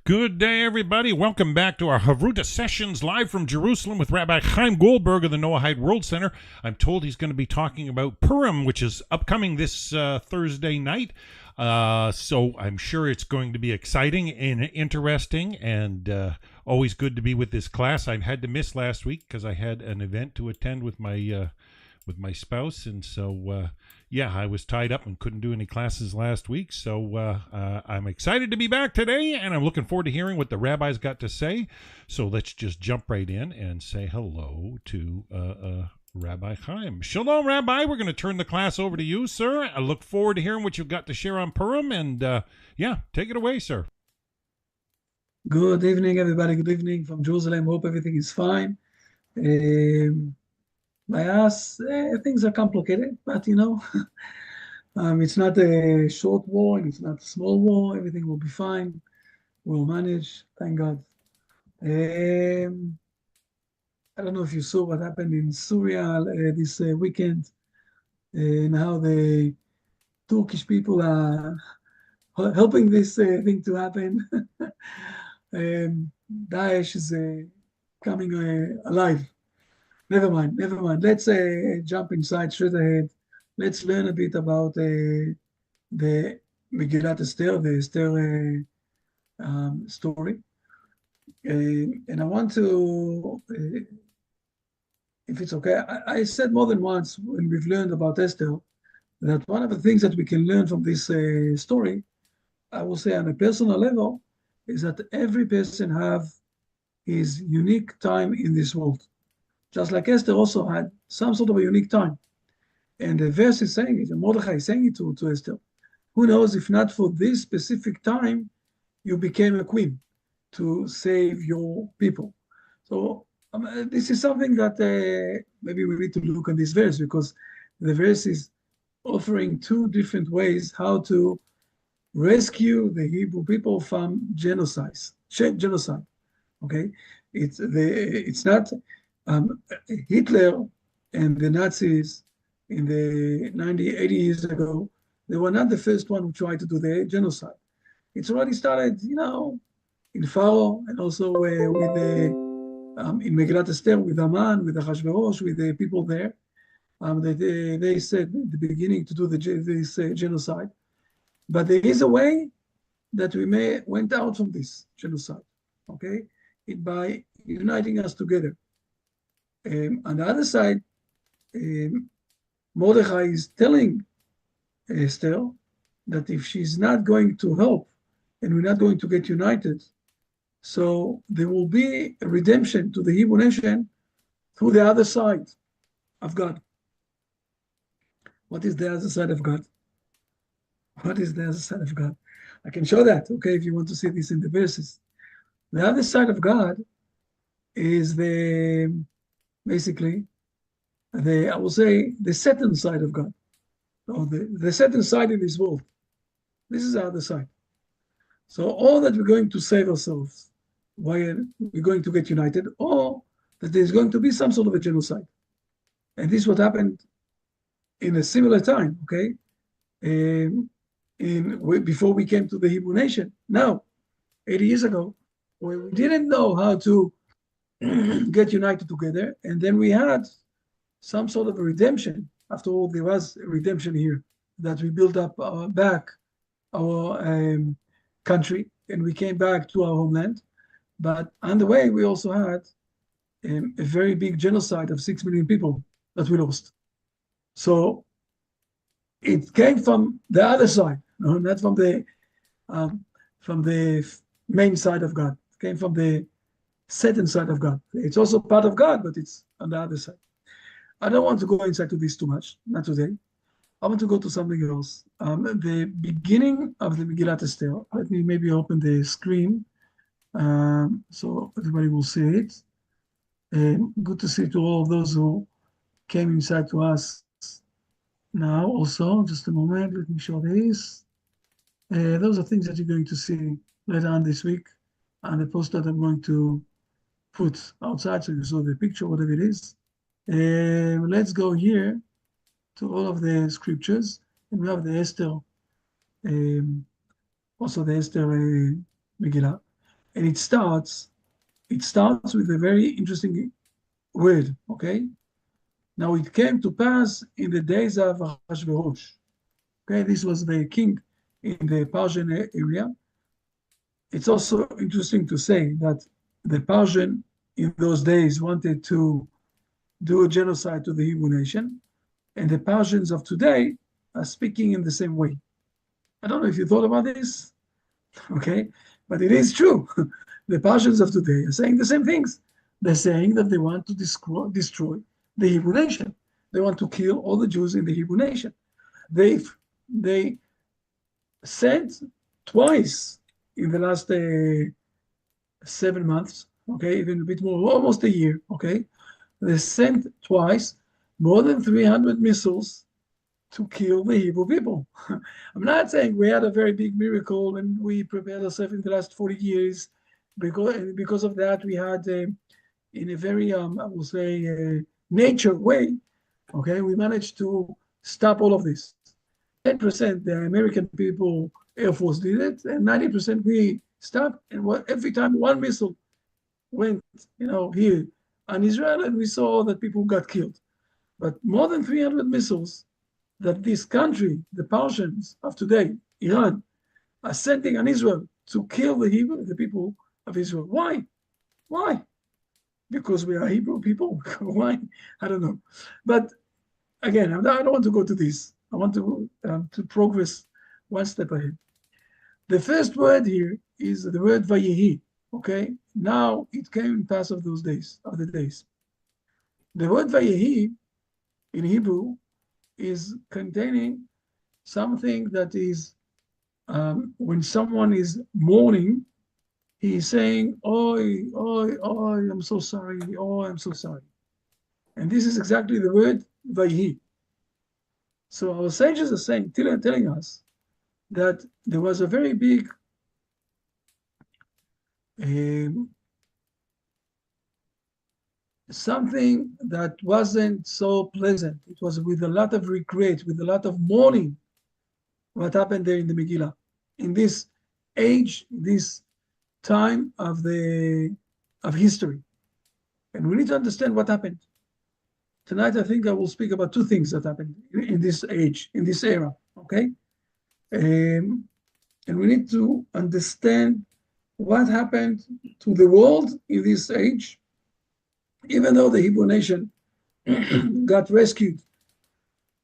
Good day, everybody. Welcome back to our Chavruta sessions live from Jerusalem with Rabbi Chaim Goldberg of the Noahide World Center. I'm told he's going to be talking about Purim, which is upcoming this Thursday night. So I'm sure it's going to be exciting and interesting, and always good to be with this class. I had to miss last week because I had an event to attend with my spouse, and so I was tied up and couldn't do any classes last week. So I'm excited to be back today, and I'm looking forward to hearing what the rabbis got to say. So let's just jump right in and say hello to Rabbi Chaim. Shalom, Rabbi. We're going to turn the class over to you, sir. I look forward to hearing what you've got to share on Purim, and take it away, sir. Good evening, everybody. Good evening from Jerusalem. Hope everything is fine. By us, things are complicated, but it's not a short war and it's not a small war. Everything will be fine. We'll manage, thank God. I don't know if you saw what happened in Syria this weekend, and how the Turkish people are helping this thing to happen. Daesh is coming alive. Never mind. Let's jump inside straight ahead. Let's learn a bit about the Megillat Esther, the Esther story. And I want to, if it's okay, I said more than once when we've learned about Esther, that one of the things that we can learn from this story, I will say on a personal level, is that every person have his unique time in this world. Just like Esther also had some sort of a unique time. And the verse is saying it, and Mordechai is saying it to Esther. Who knows, if not for this specific time, you became a queen to save your people. So this is something that maybe we need to look at this verse, because the verse is offering two different ways how to rescue the Hebrew people from genocide. Okay, it's not Hitler and the Nazis in the 80 years ago. They were not the first one who tried to do the genocide. It's already started, in Pharaoh, and also with in Megillat Esther, with Haman, with Achashverosh, with the people there. They said at the beginning to do this genocide. But there is a way that we went out from this genocide, okay? By uniting us together. On the other side, Mordechai is telling Esther that if she's not going to help and we're not going to get united, so there will be a redemption to the Hebrew nation through the other side of God. What is the other side of God? What is the other side of God? I can show that, okay, if you want to see this in the verses. The other side of God is basically I will say the Satan side of God, or the Satan side in this world. This is the other side. So all that we're going to save ourselves while we're going to get united, or that there's going to be some sort of a genocide. And this is what happened in a similar time, okay? Before we came to the Hebrew nation. Now, 80 years ago, where we didn't know how to get united together, and then we had some sort of a redemption. After all, there was a redemption here, that we built up back our country, and we came back to our homeland. But on the way, we also had a very big genocide of 6 million people that we lost. So it came from the other side, not from the main side of God. It came from the Satan side of God. It's also part of God, but it's on the other side. I don't want to go inside to this too much, not today. I want to go to something else. The beginning of the Megillat Esther. Let me maybe open the screen so everybody will see it. Good to see to all of those who came inside to us Now, also, just a moment, let me show this. Those are things that you're going to see later on this week on the post that I'm going to put outside so you saw the picture, whatever it is. Let's go here to all of the scriptures. And we have the Esther, um, also the Esther Megillah. And it starts with a very interesting word, okay? Now it came to pass in the days of Ahasuerus. Okay, this was the king in the Persian area. It's also interesting to say that the Persian in those days wanted to do a genocide to the Hebrew nation, and the Persians of today are speaking in the same way. I don't know if you thought about this, okay, but it is true. The Persians of today are saying the same things. They're saying that they want to destroy the Hebrew nation. They want to kill all the Jews in the Hebrew nation. They said twice in the last 7 months, okay, even a bit more, almost a year, okay, they sent twice more than 300 missiles to kill the Hebrew people. I'm not saying we had a very big miracle and we prepared ourselves in the last 40 years. Because of that, we had, in a very, I will say, nature way, okay, we managed to stop all of this. 10% the American people, Air Force did it, and 90% we stopped. And every time one missile went, here on Israel, and we saw that people got killed. But more than 300 missiles that this country, the Persians of today, Iran, are sending on Israel to kill the people of Israel. Why? Why? Because we are Hebrew people? Why? I don't know. But again, I don't want to go to this. I want to progress one step ahead. The first word here is the word Vayehi. Okay, now it came in past of those days, of the days. The word Vayehi in Hebrew is containing something that is when someone is mourning, he's saying, "Oi, oi, oi, I'm so sorry. Oh, I'm so sorry." And this is exactly the word Vayehi. So our sages are saying, telling us that there was a very big something that wasn't so pleasant. It was with a lot of regret, with a lot of mourning, what happened there in the Megillah, in this age, this time of history. And we need to understand what happened. Tonight, I think I will speak about two things that happened in this age, in this era, okay? And we need to understand what happened to the world in this age, even though the Hebrew nation got rescued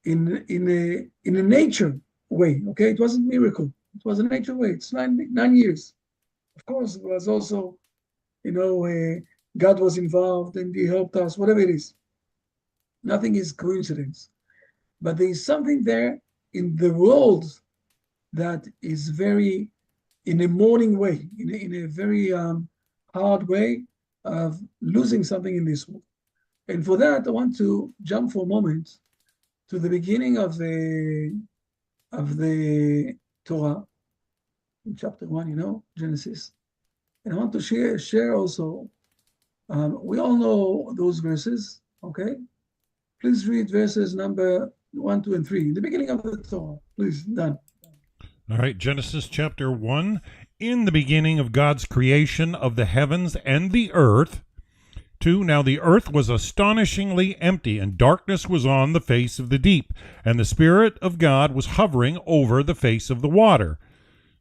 in a nature way, okay? It wasn't a miracle. It was a nature way. It's 9 years. Of course, it was also, God was involved and he helped us, whatever it is. Nothing is coincidence. But there is something there in the world that is very, in a mourning way, in a very hard way of losing something in this world. And for that, I want to jump for a moment to the beginning of the Torah, in chapter 1, Genesis. And I want to share also, we all know those verses, okay? Please read verses number 1, 2, and 3, in the beginning of the Torah. Please, done. All right, Genesis chapter 1. In the beginning of God's creation of the heavens and the earth. 2. Now the earth was astonishingly empty, and darkness was on the face of the deep, and the Spirit of God was hovering over the face of the water.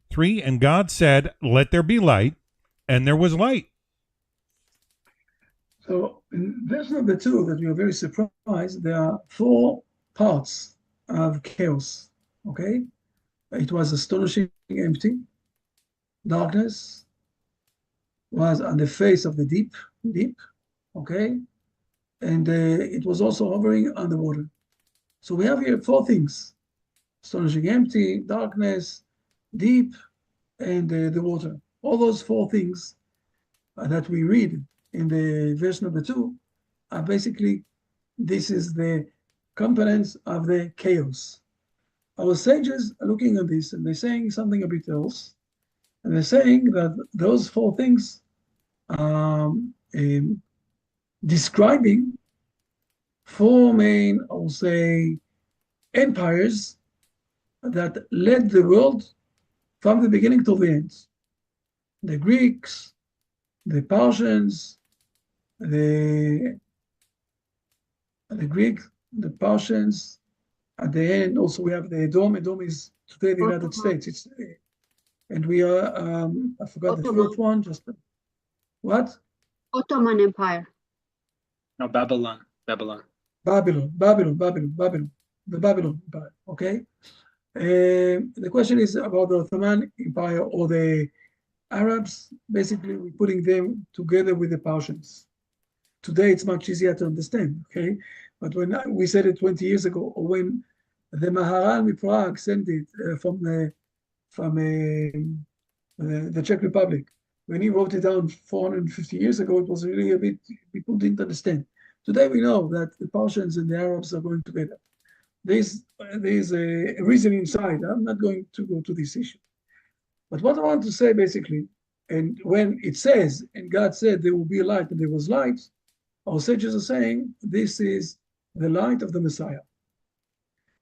3. And God said, "Let there be light," and there was light. So in verse number 2, that we are very surprised, there are 4 parts of chaos, okay? It was astonishingly empty. Darkness was on the face of the deep, okay? And it was also hovering on the water. So we have here 4 things: astonishing empty, darkness, deep, and the water. All those 4 things that we read in the verse number 2 are basically, this is the components of the chaos. Our sages are looking at this and they're saying something a bit else. And they're saying that those four things describing four main, I will say, empires that led the world from the beginning to the end. The Greeks, the Persians, the Greeks, the Persians. At the end, also we have the Edom. Edom is today the United States. And we are, I forgot the fourth one. Just what? Ottoman Empire. No, Babylon. The Babylon Empire. Okay. The question is about the Ottoman Empire or the Arabs. Basically, we're putting them together with the Persians. Today, it's much easier to understand. Okay, but when we said it 20 years ago, or when the Maharal Prague sent it from the Czech Republic, when he wrote it down 450 years ago, it was really a bit, people didn't understand. Today we know that the Persians and the Arabs are going together. There's a reason inside. I'm not going to go to this issue. But what I want to say basically, and when it says, and God said there will be light and there was light, our sages are saying this is the light of the Messiah.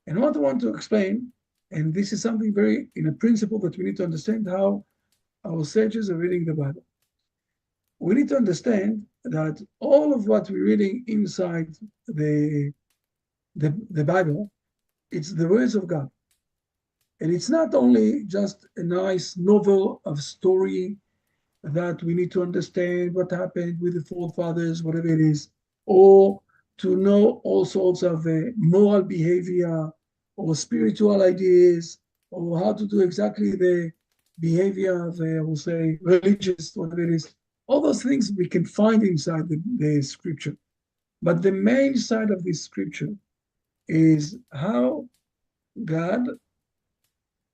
And what I want to explain, and this is something very, in a principle that we need to understand how our sages are reading the Bible. We need to understand that all of what we're reading inside the Bible, it's the words of God. And it's not only just a nice novel of story that we need to understand what happened with the forefathers, whatever it is, or to know all sorts of moral behavior or spiritual ideas, or how to do exactly the behavior of, I will say, religious, whatever it is. All those things we can find inside the scripture. But the main side of this scripture is how God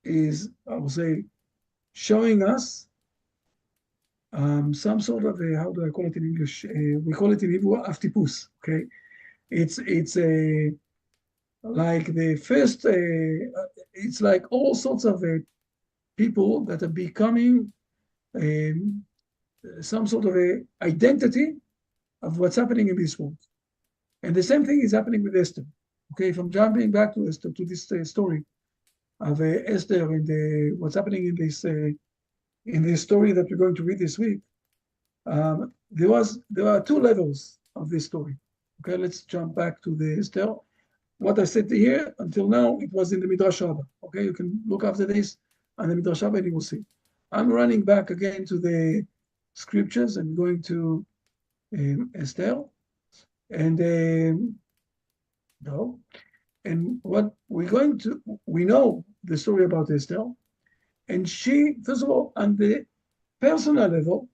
is, I will say, showing us some sort of a, how do I call it in English? We call it in Hebrew, aftipus, okay? It's a, like the first, it's like all sorts of people that are becoming some sort of a identity of what's happening in this world. And the same thing is happening with Esther. Okay, if I'm jumping back to Esther, to this story of Esther and what's happening in this story that we're going to read this week, there are two levels of this story. Okay, let's jump back to the Esther. What I said here until now, it was in the Midrash Rabbah. Okay, you can look after this on the Midrash Rabbah and you will see. I'm running back again to the scriptures and going to Esther. And no. And what we're going to, we know the story about Esther. And she, first of all, on the personal level,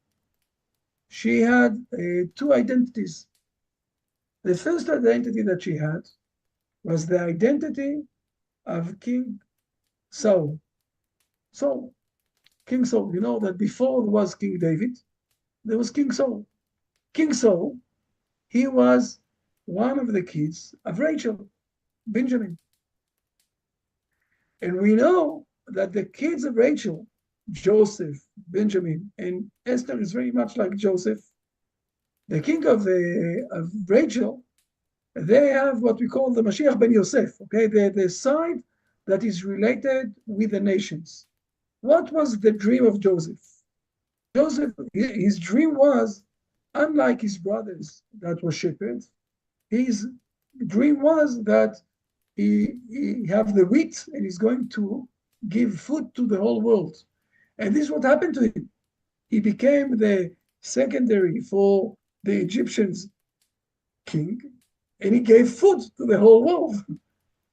she had two identities. The first identity that she had was the identity of King Saul. So, King Saul, you know that before there was King David, there was King Saul. King Saul, he was one of the kids of Rachel, Benjamin. And we know that the kids of Rachel, Joseph, Benjamin, and Esther is very much like Joseph. The king of Rachel, they have what we call the Mashiach ben Yosef, okay? The side that is related with the nations. What was the dream of Joseph? Joseph, his dream was, unlike his brothers that were shepherds, his dream was that he have the wheat and he's going to give food to the whole world. And this is what happened to him. He became the secondary for the Egyptians king, and he gave food to the whole world,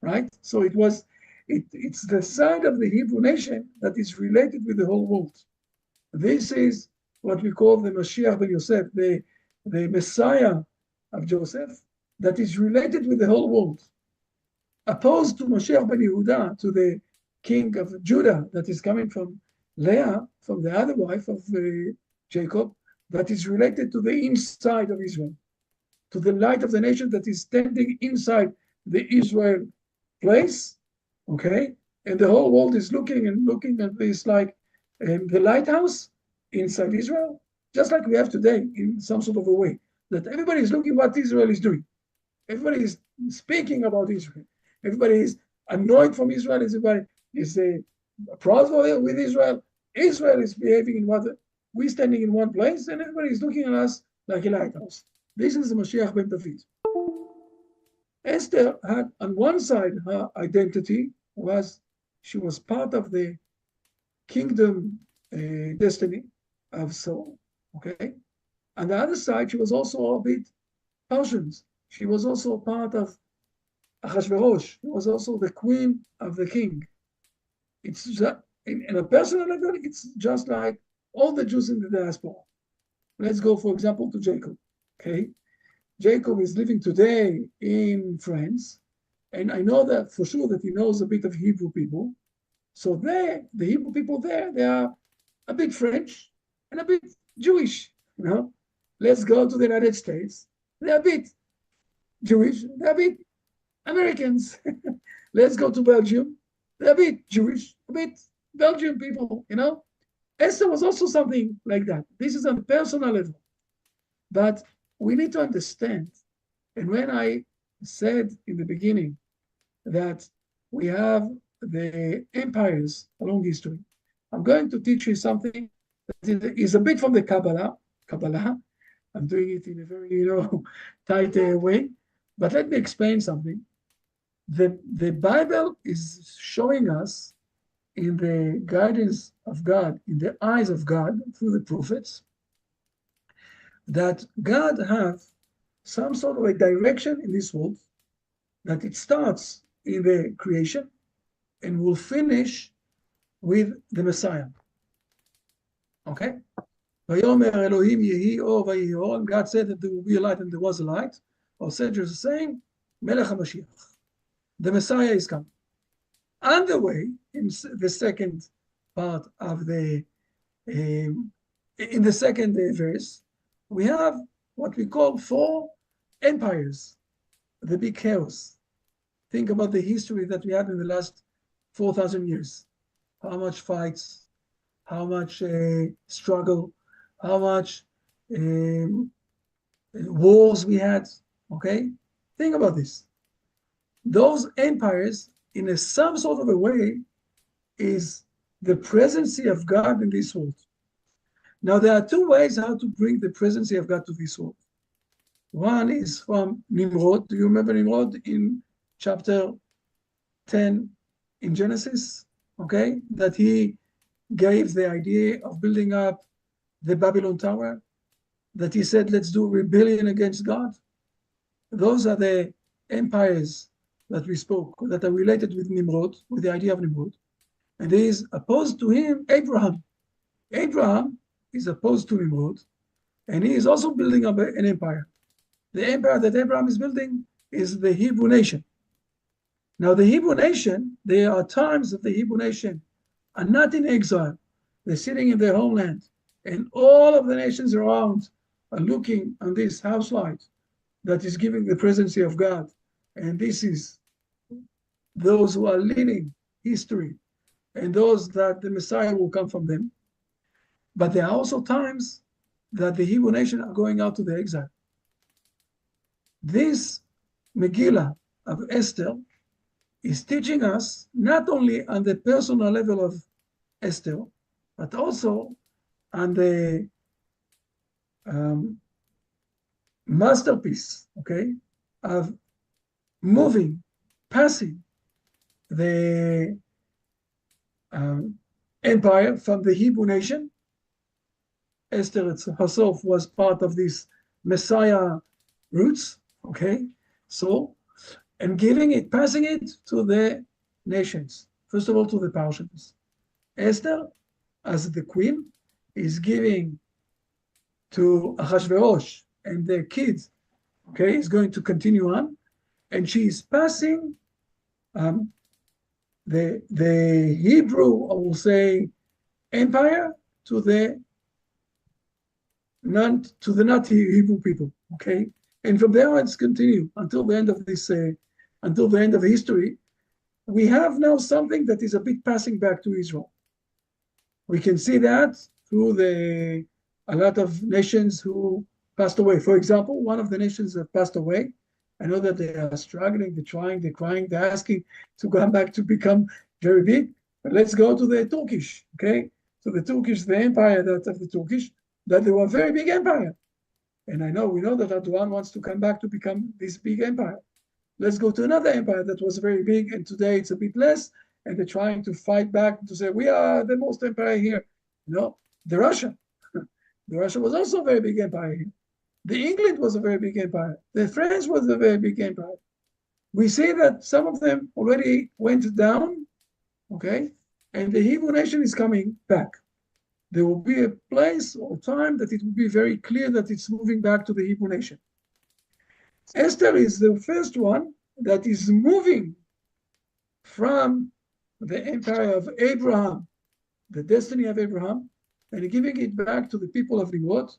right? So it's the side of the Hebrew nation that is related with the whole world. This is what we call the Mashiach ben Yosef, the Messiah of Joseph, that is related with the whole world. Opposed to Mashiach ben Yehuda, to the king of Judah that is coming from Leah, from the other wife of Jacob, that is related to the inside of Israel, to the light of the nation that is standing inside the Israel place, okay? And the whole world is looking at this like the lighthouse inside Israel, just like we have today in some sort of a way, that everybody is looking what Israel is doing. Everybody is speaking about Israel. Everybody is annoyed from Israel. Everybody is proud with Israel. Israel is behaving in what we're standing in one place, and everybody is looking at us like a lighthouse. This is the Mashiach ben David. Esther had on one side her identity was she was part of the kingdom destiny of Saul. Okay, on the other side she was also a bit Persians. She was also part of Achashverosh. She was also the queen of the king. It's just, in a personal level, it's just like all the Jews in the diaspora. Let's go, for example, to Jacob. Okay, Jacob is living today in France, and I know that for sure that he knows a bit of Hebrew people. So there, the Hebrew people there, they are a bit French and a bit Jewish. You know, let's go to the United States. They're a bit Jewish. They're a bit Americans. Let's go to Belgium. They're a bit Jewish, a bit Belgian people. You know, Esther was also something like that. This is on a personal level, but we need to understand. And when I said in the beginning that we have the empires along history, I'm going to teach you something that is a bit from the Kabbalah. I'm doing it in a very, tight way. But let me explain something. The Bible is showing us in the guidance of God, in the eyes of God through the prophets, that God have some sort of a direction in this world, that it starts in the creation and will finish with the Messiah. Okay? Vayomer Elohim yehi or vayehi or, and God said that there will be a light and there was a light. Our sages are saying, Melech HaMashiach. The Messiah is coming. On the way, in the second part of in the second verse, we have what we call 4 empires, the big chaos. Think about the history that we had in the last 4,000 years. How much fights, how much struggle, how much wars we had, okay? Think about this. Those empires, in some sort of a way, is the presence of God in this world. Now, there are 2 ways how to bring the presence of God to this world. One is from Nimrod. Do you remember Nimrod in chapter 10 in Genesis? Okay, that he gave the idea of building up the Babylon Tower, that he said, let's do rebellion against God. Those are the empires that we spoke, that are related with Nimrod, with the idea of Nimrod. And there is opposed to him Abraham. Abraham is opposed to Nimrod, and he is also building up an empire. The empire that Abraham is building is the Hebrew nation. Now, the Hebrew nation, there are times that the Hebrew nation are not in exile. They're sitting in their homeland, and all of the nations around are looking on this house light that is giving the presence of God. And this is those who are leading history, and those that the Messiah will come from them. But there are also times that the Hebrew nation are going out to the exile. This Megillah of Esther is teaching us not only on the personal level of Esther, but also on the masterpiece, okay, of moving, passing the empire from the Hebrew nation. Esther herself was part of this Messiah roots, okay? So, and passing it to the nations. First of all, to the Persians. Esther, as the queen, is giving to Achashverosh and their kids, okay, is going to continue on, and she is passing the Hebrew, I will say, empire to the not Hebrew people, okay? And from there on, it's continue until the end of this until the end of history, we have now something that is a bit passing back to Israel. We can see that through a lot of nations who passed away. For example, one of the nations that passed away, I know that they are struggling, they're trying, they're crying, they're asking to come back to become very big. But let's go to the Turkish, okay? So the Turkish, the empire that of the Turkish, that they were a very big empire. And we know that Erdogan wants to come back to become this big empire. Let's go to another empire that was very big, and today it's a bit less, and they're trying to fight back to say, we are the most empire here. The Russia. The Russia was also a very big empire here. The England was a very big empire. The France was a very big empire. We see that some of them already went down, okay? And the Hebrew nation is coming back. There will be a place or time that it will be very clear that it's moving back to the Hebrew nation. Esther is the first one that is moving from the empire of Abraham, the destiny of Abraham, and giving it back to the people of Nimrod.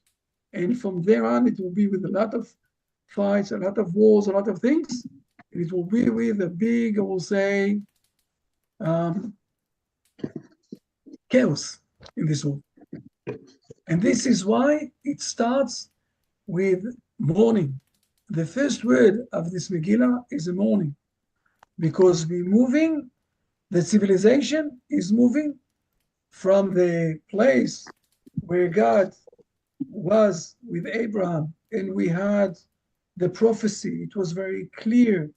And from there on, it will be with a lot of fights, a lot of wars, a lot of things. And it will be with a big, I will say, chaos in this world. And this is why it starts with mourning. The first word of this Megillah is a mourning, because the civilization is moving from the place where God was with Abraham, and we had the prophecy. It was very clear.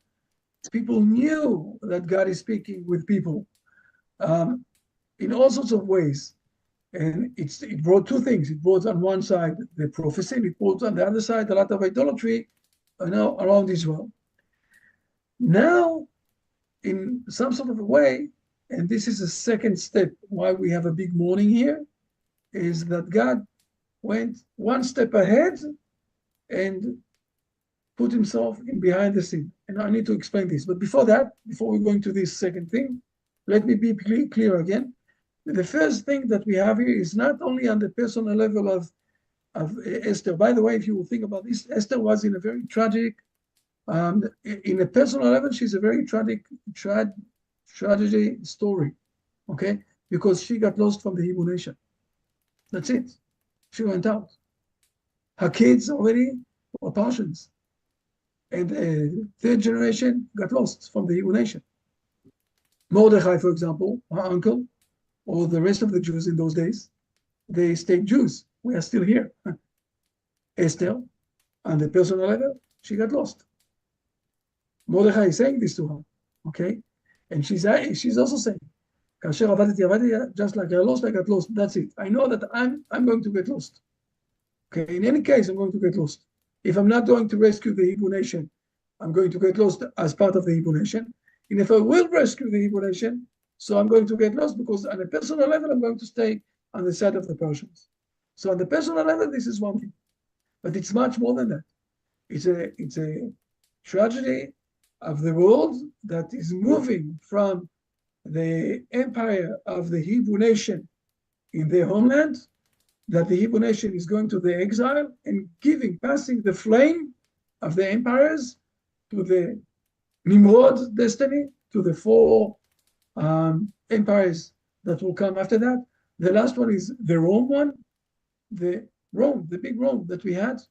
People knew that God is speaking with people in all sorts of ways. And it brought two things. It brought on one side the prophecy, and it brought on the other side a lot of idolatry around Israel. Now, in some sort of a way, and this is a second step why we have a big mourning here, is that God went one step ahead and put himself in behind the scene. And I need to explain this. But before that, before we go into this second thing, let me be clear again. The first thing that we have here is not only on the personal level of Esther. By the way, if you will think about this, Esther was in a very tragic, in a personal level, she's a very tragic tragedy story, okay? Because she got lost from the Hebrew nation. That's it. She went out. Her kids already were Persians. And the third generation got lost from the Hebrew nation. Mordechai, for example, her uncle, or the rest of the Jews in those days, they stayed Jews. We are still here. Esther, on the personal level, she got lost. Mordechai is saying this to her, okay? And she's also saying, just like I lost, I got lost. That's it. I know that I'm going to get lost. Okay, in any case, I'm going to get lost. If I'm not going to rescue the Hebrew nation, I'm going to get lost as part of the Hebrew nation. And if I will rescue the Hebrew nation, so I'm going to get lost because on a personal level, I'm going to stay on the side of the Persians. So on the personal level, this is one thing. But it's much more than that. It's a tragedy of the world that is moving from the empire of the Hebrew nation in their homeland, that the Hebrew nation is going to the exile and passing the flame of the empires to the Nimrod destiny, to the four empires that will come after that. The last one is the Rome one, the big Rome that we had,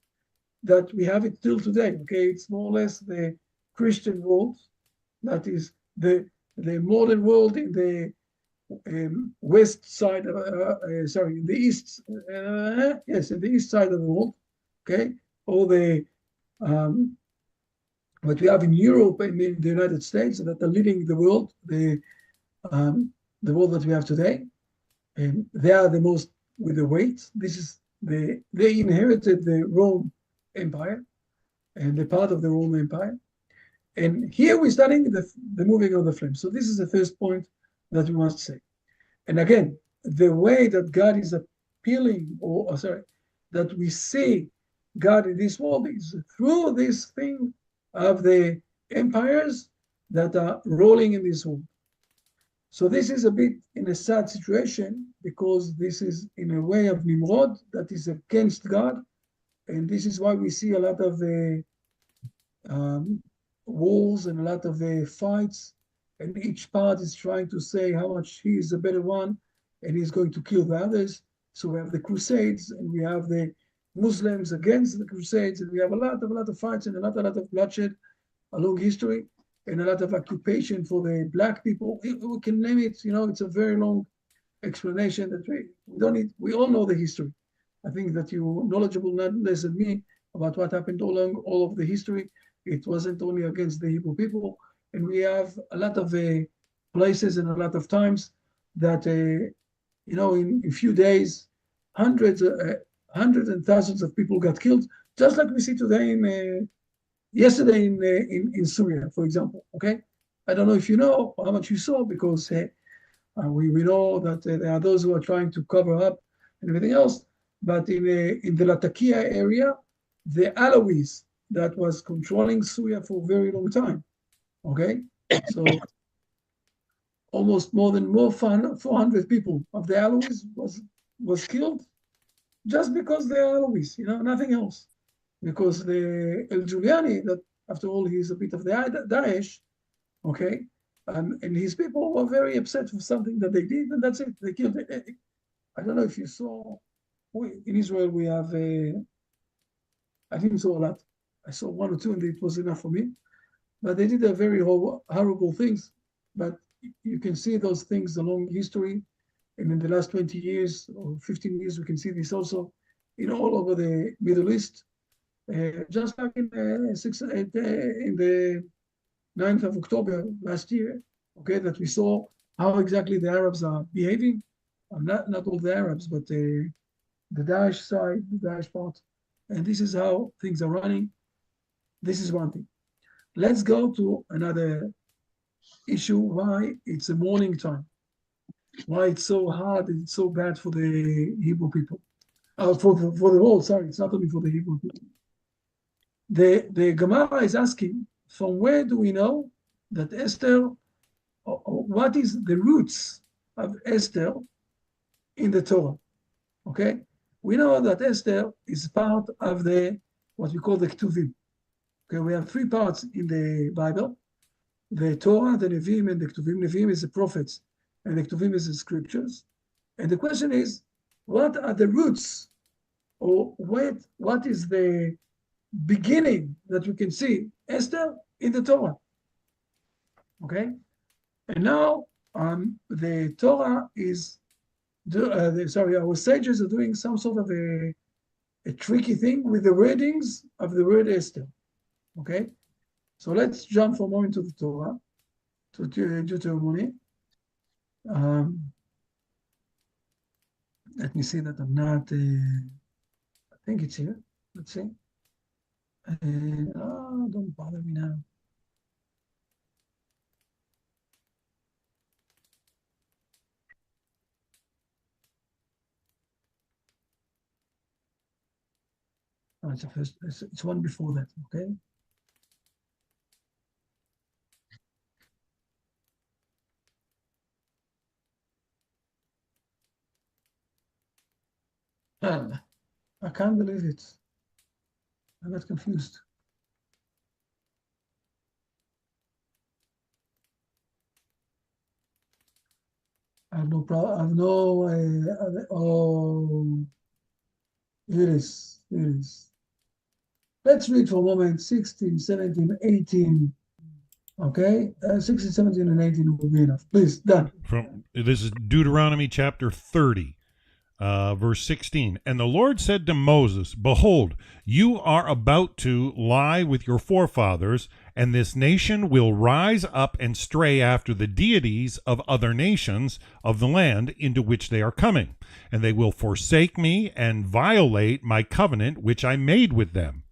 that we have it till today. Okay, it's more or less the Christian world, that is the modern world in the west side, in the east, in the east side of the world. Okay, all the what we have in Europe and in the United States that are leading the world, the world that we have today, and they are the most with the weight. This is they inherited the Rome Empire and the part of the Roman Empire. And here we're studying the moving of the flame. So this is the first point that we must say. And again, the way that God is appealing, that we see God in this world is through this thing of the empires that are rolling in this world. So this is a bit in a sad situation because this is in a way of Nimrod that is against God. And this is why we see a lot of wars and a lot of fights, and each part is trying to say how much he is the better one, and he's going to kill the others. So we have the Crusades, and we have the Muslims against the Crusades, and we have a lot of fights and a lot of bloodshed along history, and a lot of occupation for the black people. We can name it. It's a very long explanation that we don't need. We all know the history. I think that you're knowledgeable not less than me about what happened along all of the history. It wasn't only against the Hebrew people, and we have a lot of places and a lot of times that in a few days, hundreds and thousands of people got killed, just like we see today yesterday in Syria, for example. Okay, I don't know if you know how much you saw, because we know that there are those who are trying to cover up and everything else. But in the Latakia area, the Alawis that was controlling Syria for a very long time. Okay, so almost more than 400 people of the Alawis was killed just because they are Alawis, nothing else. Because the El Giuliani, that after all he's a bit of the Daesh, okay, and his people were very upset for something that they did, and that's it. They killed it. I don't know if you saw. In Israel we have I didn't saw a lot. I saw one or two, and it was enough for me. But they did a very horrible things. But you can see those things along history, and in the last 20 years or 15 years, we can see this also all over the Middle East. Just like in the 9th of October last year, okay, that we saw how exactly the Arabs are behaving. Not all the Arabs, but the Daesh side, the Daesh part. And this is how things are running. This is one thing. Let's go to another issue, why it's a morning time. Why it's so hard and it's so bad for the Hebrew people. For the world, sorry, it's not only for the Hebrew people. The Gemara is asking, from where do we know that Esther, or what is the roots of Esther in the Torah? Okay, we know that Esther is part of what we call the Ketuvim. Okay, we have three parts in the Bible: the Torah, the Nevi'im, and the Ketuvim. Nevi'im is the prophets, and the Ketuvim is the scriptures. And the question is, what are the roots, or what is the beginning that we can see Esther in the Torah? Okay, and now the Torah is. Our sages are doing some sort of a tricky thing with the wordings of the word Esther. Okay, so let's jump for a moment to the Torah, to Deuteronomy. Let me see that I'm not. I think it's here. Let's see. Don't bother me now. Oh, it's one before that, okay? I can't believe it. I got confused. I have no problem. I have no. Here it is. Let's read for a moment 16, 17, 18. Okay, 16, 17, and 18 will be enough. Please, done. This is Deuteronomy chapter 30. Verse 16, and the Lord said to Moses, behold, you are about to lie with your forefathers, and this nation will rise up and stray after the deities of other nations of the land into which they are coming, and they will forsake me and violate my covenant which I made with them.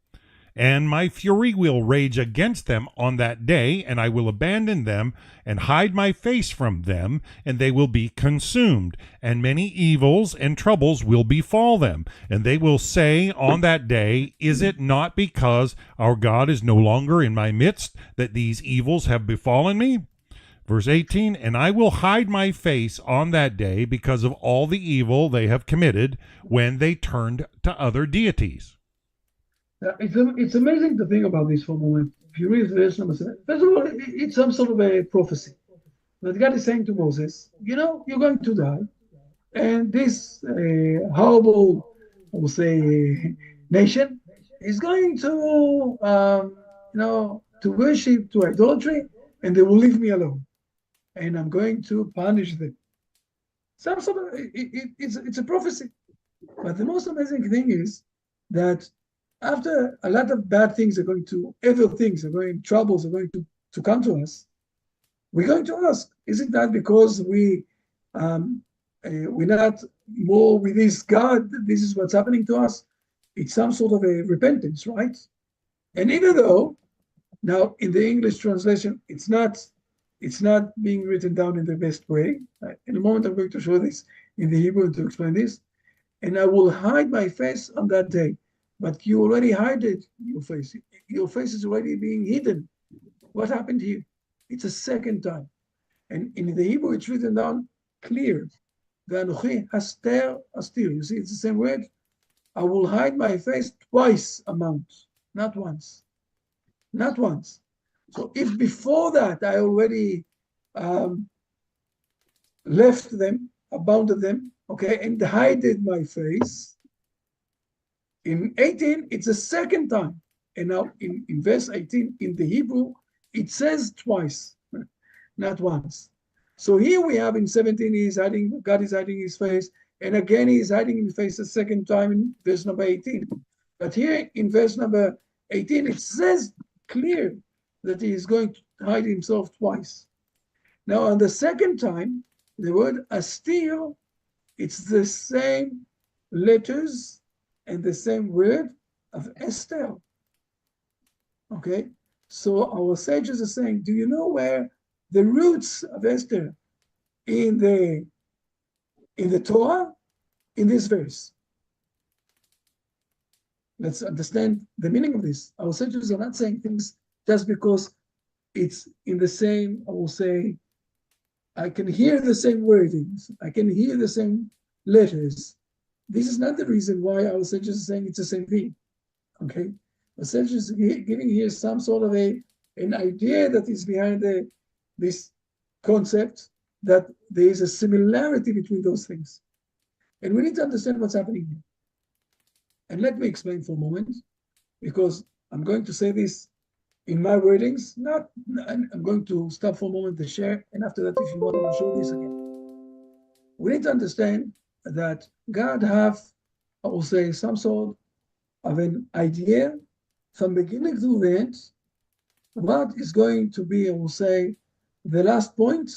And my fury will rage against them on that day, and I will abandon them and hide my face from them, and they will be consumed. And many evils and troubles will befall them. And they will say on that day, is it not because our God is no longer in my midst that these evils have befallen me? Verse 18, and I will hide my face on that day because of all the evil they have committed when they turned to other deities. It's amazing to think about this for a moment. If you read verse number 7, first of all, it's some sort of a prophecy that God is saying to Moses, you're going to die, and this horrible, I will say, nation is going to, to worship, to idolatry, and they will leave me alone, and I'm going to punish them. Some sort of, it's a prophecy. But the most amazing thing is that after a lot of bad things are going to, evil things are going, troubles are going to come to us, we're going to ask, isn't that because we're not more with this God? This is what's happening to us. It's some sort of a repentance, right? And even though now in the English translation, it's not being written down in the best way. In a moment, I'm going to show this in the Hebrew to explain this. And I will hide my face on that day. But you already hid your face. Your face is already being hidden. What happened here? It's a second time. And in the Hebrew, it's written down clear. Ve'anochi haster astir. You see, it's the same word. I will hide my face twice amount, not once. Not once. So if before that I already left them, abounded them, okay, and hided my face, in 18, it's a second time. And now in verse 18, in the Hebrew, it says twice, not once. So here we have in 17, God is hiding his face, and again he is hiding his face a second time in verse number 18. But here in verse number 18, it says clear that he is going to hide himself twice. Now on the second time, the word astir, it's the same letters and the same word of Esther. Okay, so our sages are saying, do you know where the roots of Esther in the Torah? In this verse. Let's understand the meaning of this. Our sages are not saying things just because it's in the same, I will say, I can hear the same wordings, I can hear the same letters. This is not the reason why our sages are saying it's the same thing. Okay? The sages are giving here some sort of an idea that is behind this concept, that there is a similarity between those things. And we need to understand what's happening here. And let me explain for a moment, because I'm going to say this in my wordings. I'm going to stop for a moment to share, and after that, if you want, I'll show this again. We need to understand that God have, I will say, some sort of an idea from beginning to the end, what is going to be, I will say, the last point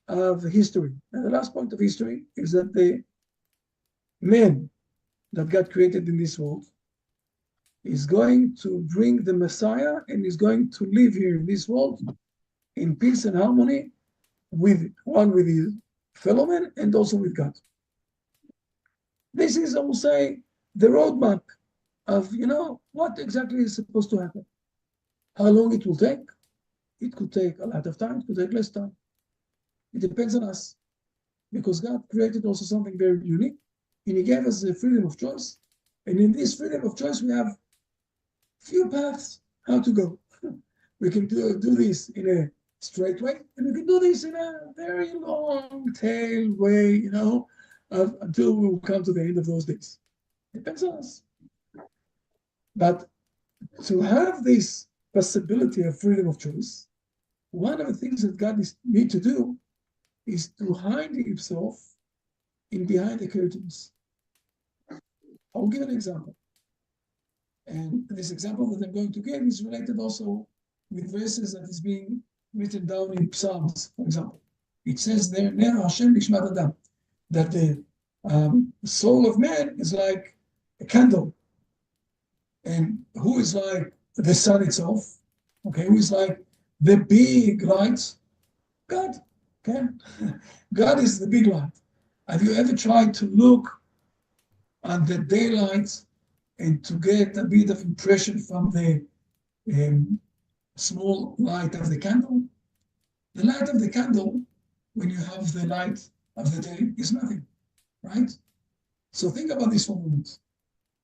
of history. And the last point of history is that the man that God created in this world is going to bring the Messiah and is going to live here in this world in peace and harmony with his fellow men and also with God. This is, I will say, the roadmap of, what exactly is supposed to happen. How long it will take? It could take a lot of time, it could take less time. It depends on us, because God created also something very unique, and he gave us the freedom of choice. And in this freedom of choice, we have few paths how to go. We can do this in a straight way, and we can do this in a very long tail way, until we will come to the end of those days. Depends on us. But to have this possibility of freedom of choice, one of the things that God needs to do is to hide himself in behind the curtains. I'll give an example. And this example that I'm going to give is related also with verses that is being written down in Psalms, for example. It says there, Ner Hashem Nishmat Adam, that the soul of man is like a candle. And who is like the sun itself? Okay, who is like the big light? God. Okay? God is the big light. Have you ever tried to look at the daylight and to get a bit of impression from the small light of the candle? The light of the candle, when you have the light of the day, is nothing, right? So think about this for a moment.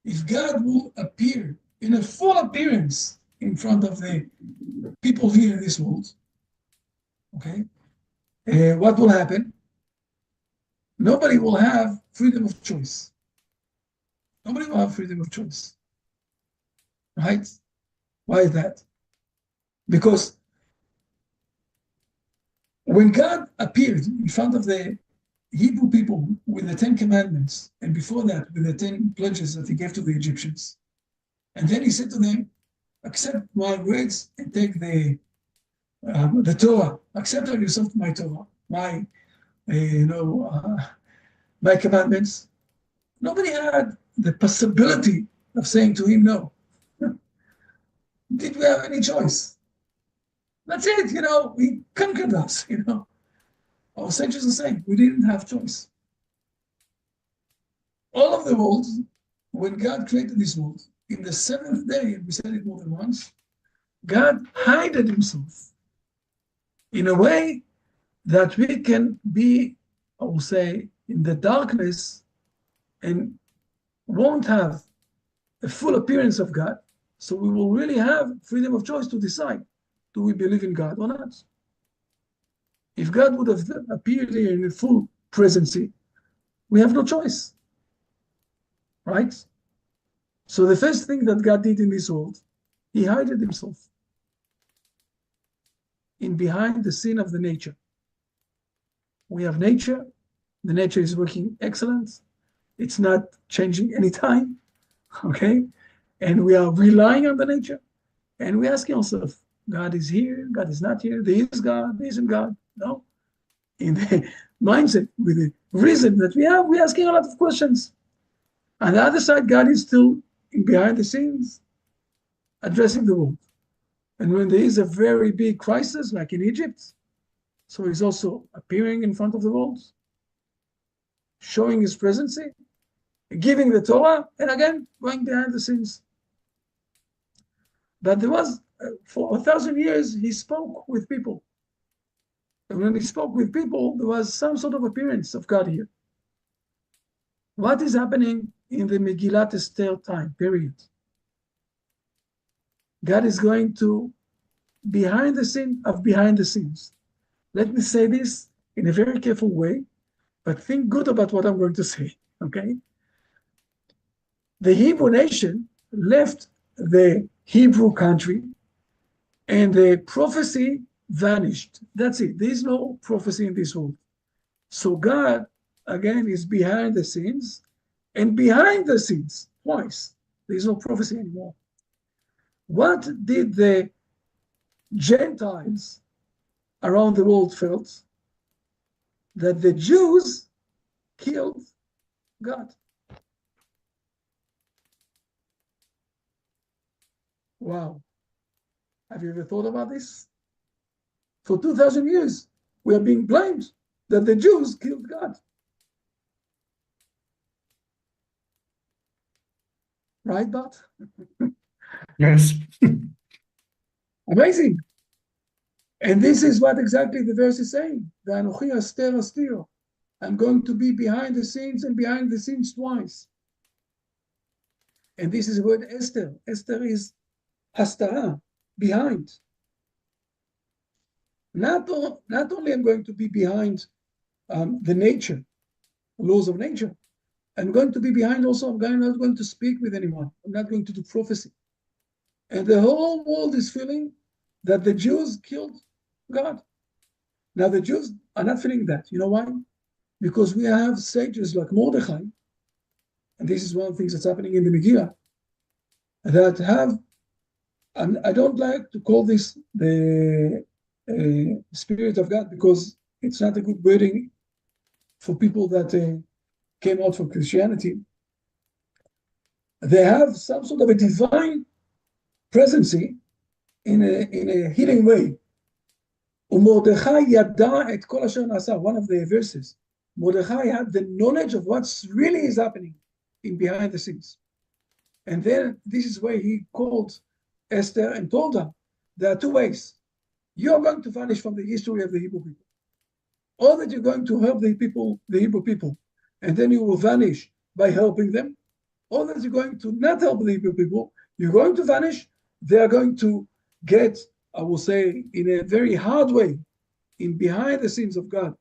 If God will appear in a full appearance in front of the people here in this world, okay, what will happen? Nobody will have freedom of choice. Nobody will have freedom of choice. Right? Why is that? Because when God appeared in front of the Hebrew people with the 10 commandments, and before that with the 10 pledges that he gave to the Egyptians, and then he said to them, accept my words and take the Torah, accept on yourself my Torah, my my commandments. Nobody had the possibility of saying to him no. Did we have any choice? That's it, he conquered us, Our sages are saying we didn't have choice. All of the world, when God created this world, in the seventh day, and we said it more than once, God hided himself in a way that we can be, I will say, in the darkness and won't have a full appearance of God. So we will really have freedom of choice to decide, do we believe in God or not? If God would have appeared here in a full presency, we have no choice, right? So the first thing that God did in this world, he hided himself in behind the scene of the nature. We have nature. The nature is working excellent. It's not changing any time, okay? And we are relying on the nature. And we're asking ourselves, God is here, God is not here, there is God, there isn't God. No. In the mindset, with the reason that we have, we're asking a lot of questions. On the other side, God is still behind the scenes, addressing the world. And when there is a very big crisis, like in Egypt, so he's also appearing in front of the world, showing his presence, giving the Torah, and again, going behind the scenes. But there was, for 1,000 years, he spoke with people. And when he spoke with people, there was some sort of appearance of God here. What is happening in the Megillat Esther time period? God is going to behind the scene of behind the scenes. Let me say this in a very careful way, but think good about what I'm going to say, okay? The Hebrew nation left the Hebrew country and the prophecy vanished. That's it. There is no prophecy in this world. So God, again, is behind the scenes, and behind the scenes, twice, there is no prophecy anymore. What did the Gentiles around the world felt? That the Jews killed God. Wow. Have you ever thought about this? For 2,000 years, we are being blamed that the Jews killed God. Right, Bart? Yes. Amazing. And this is what exactly the verse is saying. V'anochi aster astir. I'm going to be behind the scenes and behind the scenes twice. And this is the word Esther. Esther is hastara, behind. Not only I'm going to be behind the nature, laws of nature, I'm going to be behind also, I'm not going to speak with anyone. I'm not going to do prophecy. And the whole world is feeling that the Jews killed God. Now the Jews are not feeling that. You know why? Because we have sages like Mordechai, and this is one of the things that's happening in the Megillah, that have, and I don't like to call this the Spirit of God, because it's not a good wording for people that came out from Christianity. They have some sort of a divine presence in a hidden way. Mordechai yada et kol asher nasa, one of the verses. Mordechai had the knowledge of what's really is happening in behind the scenes. And then this is where he called Esther and told her, there are two ways. You're going to vanish from the history of the Hebrew people. Or that you're going to help the Hebrew people, and then you will vanish by helping them. Or that you're going to not help the Hebrew people, You're going to vanish. They are going to get, I will say, in a very hard way, in behind the scenes of God,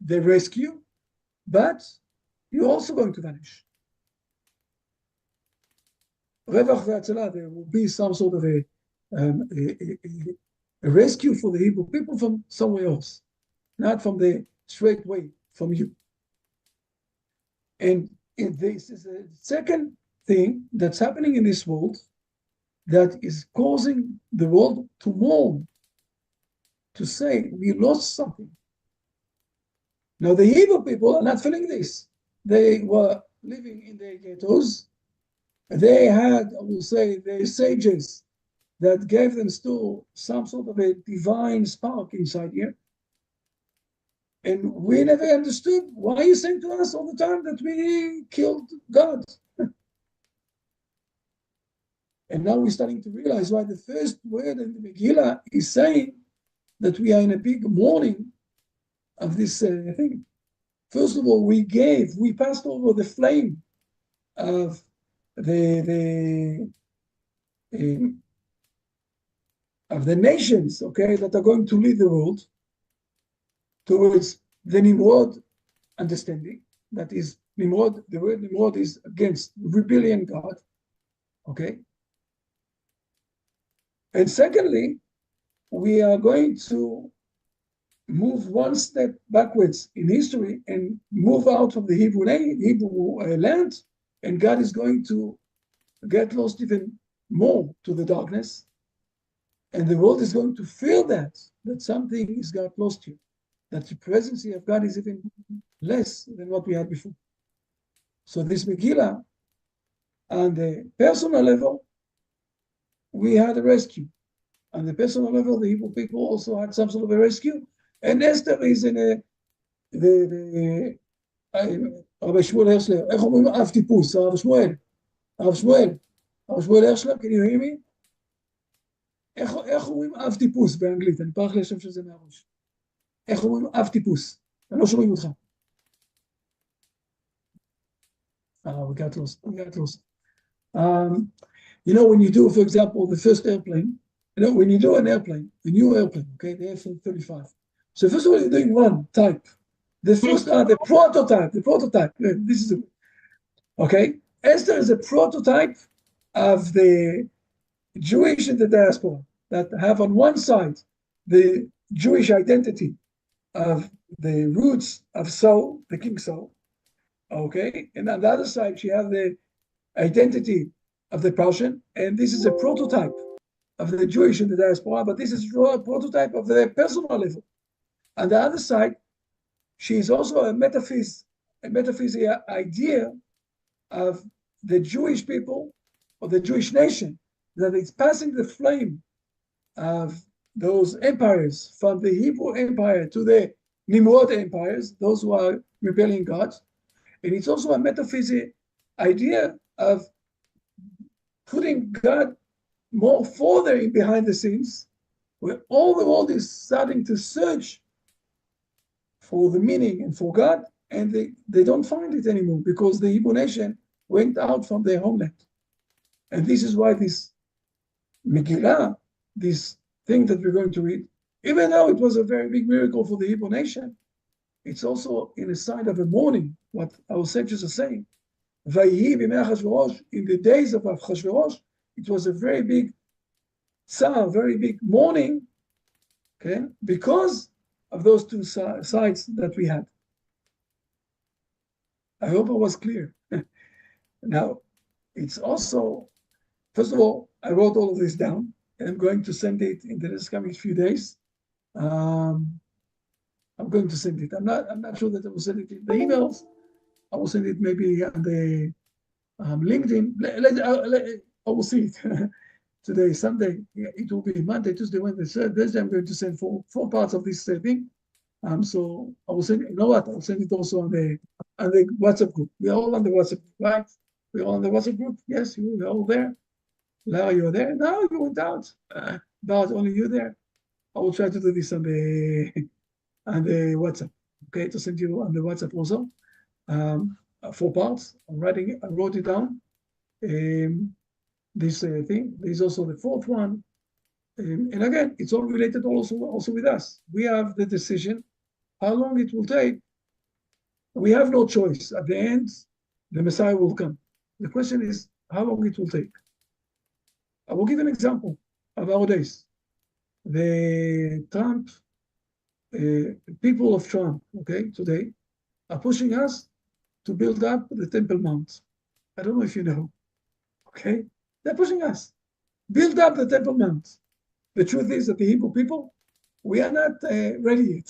the rescue, but you're also going to vanish. Revach ve'atzala, there will be some sort of a rescue for the Hebrew people from somewhere else, not from the straight way from you. And this is a second thing that's happening in this world that is causing the world to mourn, to say, we lost something. Now, the Hebrew people are not feeling this. They were living in their ghettos. They had, I will say, their sages that gave them still some sort of a divine spark inside here. And we never understood, why are you saying to us all the time that we killed God? And now we're starting to realize why the first word in the Megillah is saying that we are in a big mourning of this thing. First of all, we passed over the flame of the nations, okay, that are going to lead the world towards the Nimrod understanding. That is Nimrod. The word Nimrod is against rebellion God, okay. And secondly, we are going to move one step backwards in history and move out of the Hebrew land, and God is going to get lost even more to the darkness, and the world is going to feel that something is got lost here, that the presence of God is even less than what we had before. So this Megillah, on the personal level, we had a rescue. On the personal level, the Hebrew people also had some sort of a rescue. And Esther is in Rabbi Shmuel Hershler. איך אומרים אב טיפוס? הרב שמואל הרשלר, can you hear me? איך אומרים אב טיפוס באנגלית? אני פרח לי השם של זה מהראש. איך אומרים אב טיפוס? אני לא שומעים אותך. We got lost. You know, when you do, for example, the first airplane, you know, when you do an airplane, a new airplane, okay, the F-35. So first of all, you're doing one type. The first, the prototype. This is it. Okay. Esther is a prototype of the Jewish in the diaspora that have on one side the Jewish identity of the roots of Saul, the King Saul. Okay. And on the other side, you have the identity of the Persian. And this is a prototype of the Jewish in the diaspora, but this is a prototype of the personal level. On the other side, she is also a metaphysical idea of the Jewish people or the Jewish nation, that it's passing the flame of those empires from the Hebrew empire to the Nimrod empires, those who are rebelling God. And it's also a metaphysical idea of putting God more further in behind the scenes, where all the world is starting to search for the meaning and for God, and they don't find it anymore because the Hebrew nation went out from their homeland. And this is why this Megillah, this thing that we're going to read, even though it was a very big miracle for the Hebrew nation, it's also in a sign of a mourning, what our sages are saying. In the days of Achashverosh, it was a very big tsar, very big mourning, okay, because of those two sides that we had. I hope it was clear. Now, it's also, first of all, I wrote all of this down, and I'm going to send it in the next coming few days. I'm going to send it. I'm not sure that I will send it in the emails. I will send it maybe on the LinkedIn. I will see it today, Sunday. Yeah, it will be Monday, Tuesday, Wednesday, Thursday. I'm going to send four parts of this thing. So I will send. You know what? I'll send it also on the WhatsApp group. We are all on the WhatsApp group, right? We're all on the WhatsApp group. Yes, you are all there. Lara, you are there. No, you went out. But only you there. I will try to do this on the WhatsApp. Okay, to send you on the WhatsApp also. 4 parts. I wrote it down. this thing. There's also the fourth one. And again, it's all related also with us. We have the decision how long it will take. We have no choice. At the end, the Messiah will come. The question is how long it will take. I will give an example of our days. The Trump, people of Trump, okay, today, are pushing us to build up the Temple Mount. I don't know if you know, okay? They're pushing us. Build up the Temple Mount. The truth is that the Hebrew people, we are not ready yet.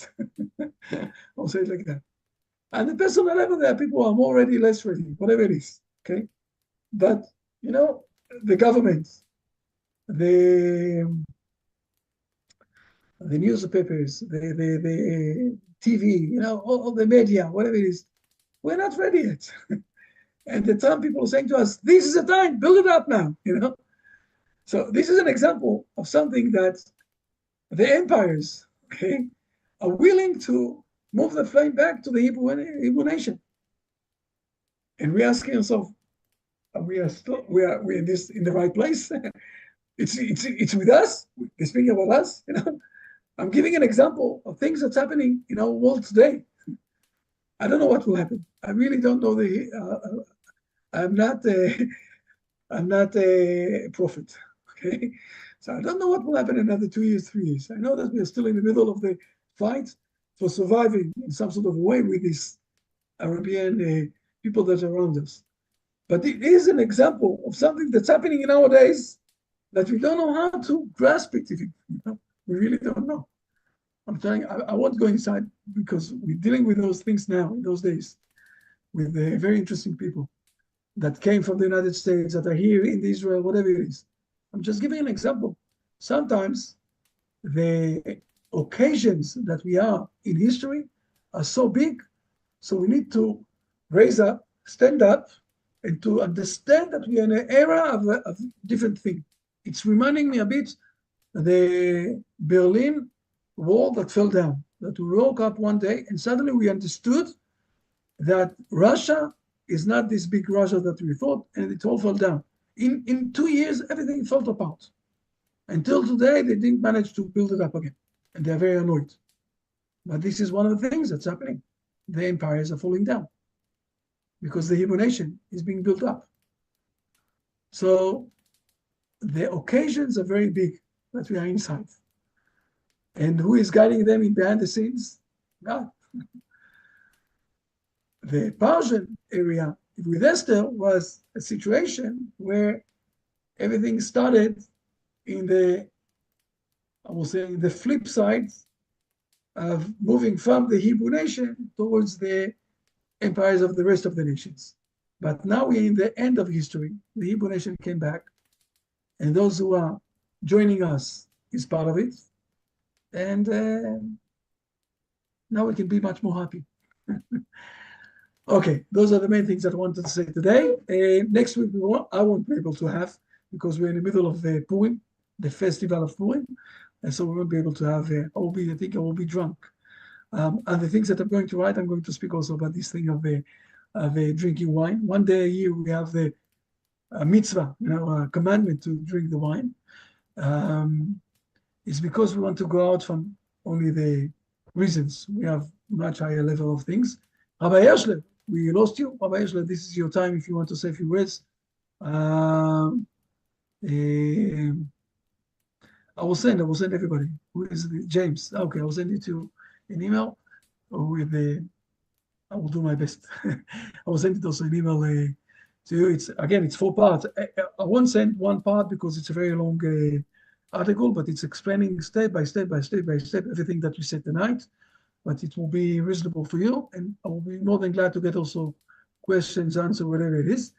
I'll say it like that. And the personal level, there are people who are more ready, less ready, whatever it is, okay? But, you know, the government, the newspapers, the TV, you know, all the media, whatever it is, we're not ready yet. And the Trump people are saying to us, this is the time, build it up now, you know? So this is an example of something that the empires, okay, are willing to move the flame back to the Hebrew nation. And we're asking ourselves, are we in the right place? It's with us. They're speaking about us, you know. I'm giving an example of things that's happening in our world today. I don't know what will happen. I really don't know I'm not a prophet, okay? So I don't know what will happen in another 2 years, 3 years. I know that we are still in the middle of the fight for surviving in some sort of way with these Arabian people that are around us. But it is an example of something that's happening nowadays that we don't know how to grasp it. You know? We really don't know. I'm telling you, I won't go inside because we're dealing with those things now, in those days, with very interesting people that came from the United States, that are here in Israel, whatever it is. I'm just giving an example. Sometimes the occasions that we are in history are so big, so we need to raise up, stand up, and to understand that we are in an era of different things. It's reminding me a bit the Berlin Wall that fell down, that we woke up one day and suddenly we understood that Russia is not this big Russia that we thought, and it all fell down. In 2 years, everything fell apart. Until today, they didn't manage to build it up again, and they're very annoyed. But this is one of the things that's happening. The empires are falling down because the Hebrew nation is being built up. So the occasions are very big that we are inside. And who is guiding them in behind the scenes? God. The Persian area with Esther was a situation where everything started in the, I will say, the flip side of moving from the Hebrew nation towards the empires of the rest of the nations. But now we're in the end of history. The Hebrew nation came back, and those who are joining us is part of it. And now we can be much more happy. Okay, those are the main things that I wanted to say today. Next week, I won't be able to have, because we're in the middle of Purim, the festival of Purim, and so we won't be able to have, I think I will be drunk. And the things that I'm going to write, I'm going to speak also about this thing of drinking wine. One day a year, we have the mitzvah, commandment to drink the wine. It's because we want to go out from only the reasons. We have much higher level of things. Rabbi Yashlev, we lost you. Rabbi Yashlev, this is your time if you want to say a few words. I will send everybody. Who is it? James? Okay, I will send it to an email with I will do my best. I will send it also an email to you. It's 4 parts. I won't send one part because it's a very long article, but it's explaining step by step everything that we said tonight. But it will be reasonable for you, and I will be more than glad to get also questions, answer, whatever it is.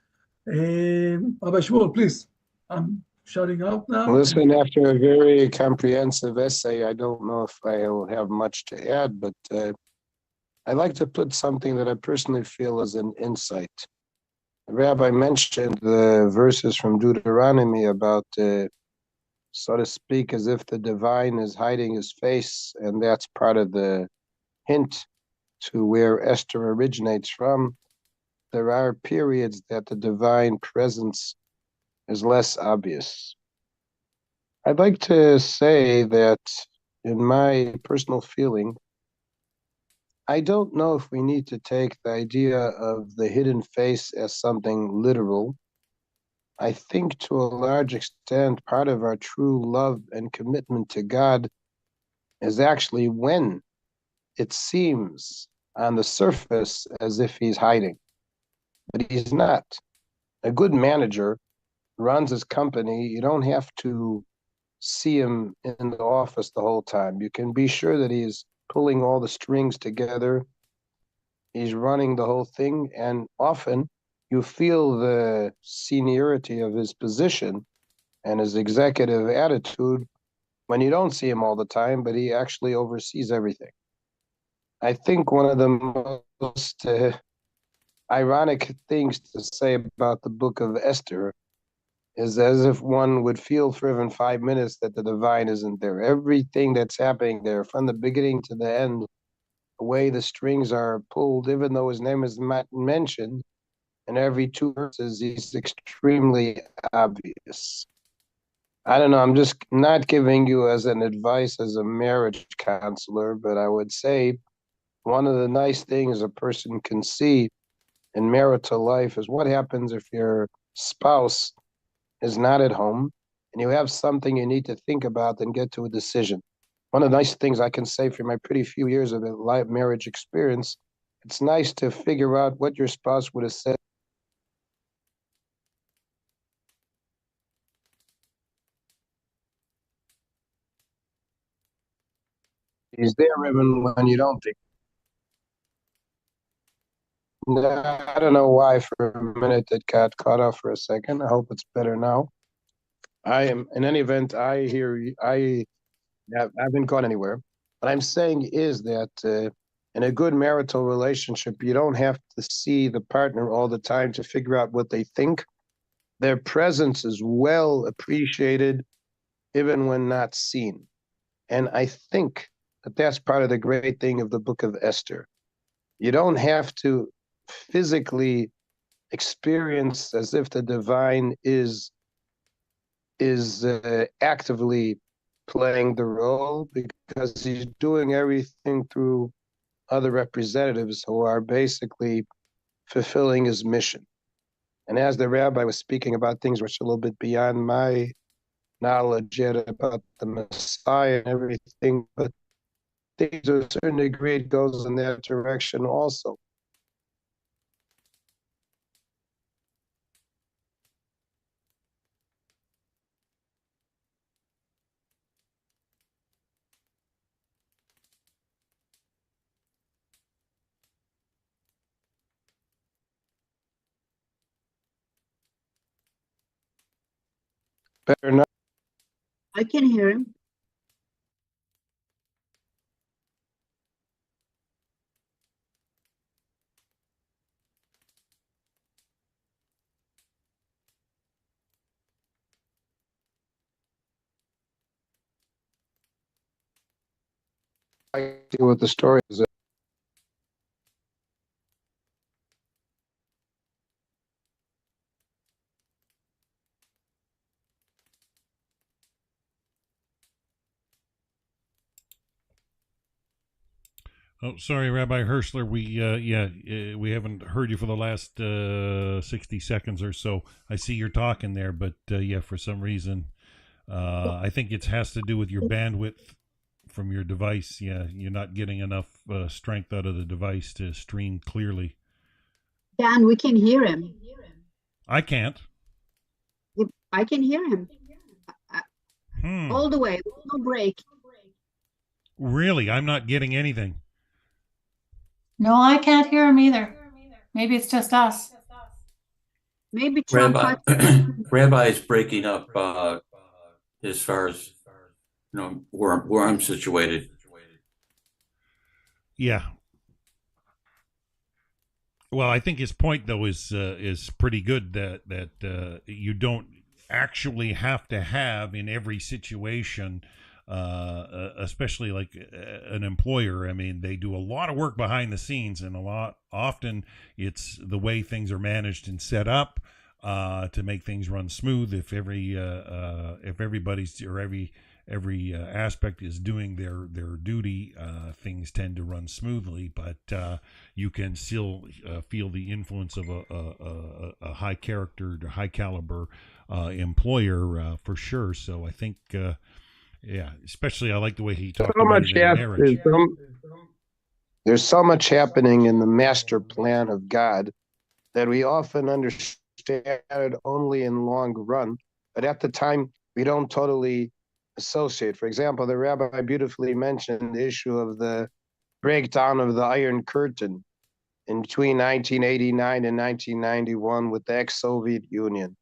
Rabbi Shmuel, please. I'm shouting out now. Listen, after a very comprehensive essay, I don't know if I'll have much to add, but I'd like to put something that I personally feel is an insight. The Rabbi mentioned the verses from Deuteronomy about, so to speak, as if the divine is hiding his face, and that's part of the hint to where Esther originates from. There are periods that the divine presence is less obvious. I'd like to say that in my personal feeling, I don't know if we need to take the idea of the hidden face as something literal. I think to a large extent, part of our true love and commitment to God is actually when it seems on the surface as if he's hiding, but he's not. A good manager runs his company. You don't have to see him in the office the whole time. You can be sure that he's pulling all the strings together. He's running the whole thing, and often you feel the seniority of his position and his executive attitude when you don't see him all the time, but he actually oversees everything. I think one of the most ironic things to say about the book of Esther is as if one would feel for even 5 minutes that the divine isn't there. Everything that's happening there, from the beginning to the end, the way the strings are pulled, even though his name is not mentioned, in every two verses, he's extremely obvious. I don't know, I'm just not giving you as an advice as a marriage counselor, but I would say one of the nice things a person can see in marital life is what happens if your spouse is not at home and you have something you need to think about and get to a decision. One of the nice things I can say from my pretty few years of life marriage experience, it's nice to figure out what your spouse would have said. He's there even when you don't think. I don't know why for a minute it got cut off for a second. I hope it's better now. I am, in any event, I hear you. I haven't gone anywhere. What I'm saying is that in a good marital relationship, you don't have to see the partner all the time to figure out what they think. Their presence is well appreciated, even when not seen. And I think that that's part of the great thing of the book of Esther. You don't have to physically experience as if the divine is actively playing the role, because he's doing everything through other representatives who are basically fulfilling his mission. And as the rabbi was speaking about things which are a little bit beyond my knowledge yet about the Messiah and everything, but things to a certain degree it goes in that direction also. Better not. I can hear him. I see what the story is. Oh, sorry, Rabbi Hirschler. We haven't heard you for the last 60 seconds or so. I see you're talking there, but for some reason, I think it has to do with your bandwidth from your device. Yeah, you're not getting enough strength out of the device to stream clearly. Dan, we can hear him. I can't. I can hear him. All the way, no break. Really? I'm not getting anything. No, I can't hear him either. Maybe it's just us. Maybe Trump Rabbi is breaking up as far as where I'm situated. Yeah. Well, I think his point though is pretty good that you don't actually have to have in every situation. Especially like an employer. I mean, they do a lot of work behind the scenes, and often it's the way things are managed and set up. to make things run smooth. If everybody's or every aspect is doing their duty, things tend to run smoothly. But you can still feel the influence of a high character, high caliber employer for sure. So I think, especially I like the way he talked about it in marriage. There's so much happening in the master plan of God that we often understand it only in long run, but at the time we don't totally associate. For example, the rabbi beautifully mentioned the issue of the breakdown of the Iron Curtain in between 1989 and 1991 with the ex-Soviet Union.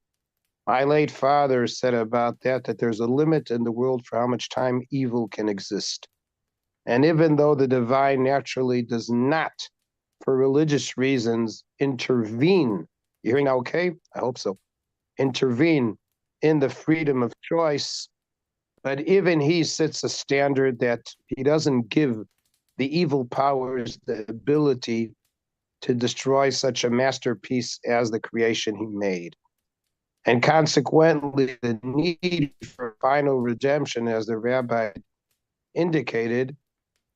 My late father said about that there's a limit in the world for how much time evil can exist. And even though the divine naturally does not, for religious reasons, intervene, you hearing now okay? I hope so. Intervene in the freedom of choice, but even he sets a standard that he doesn't give the evil powers the ability to destroy such a masterpiece as the creation he made. And consequently, the need for final redemption, as the rabbi indicated,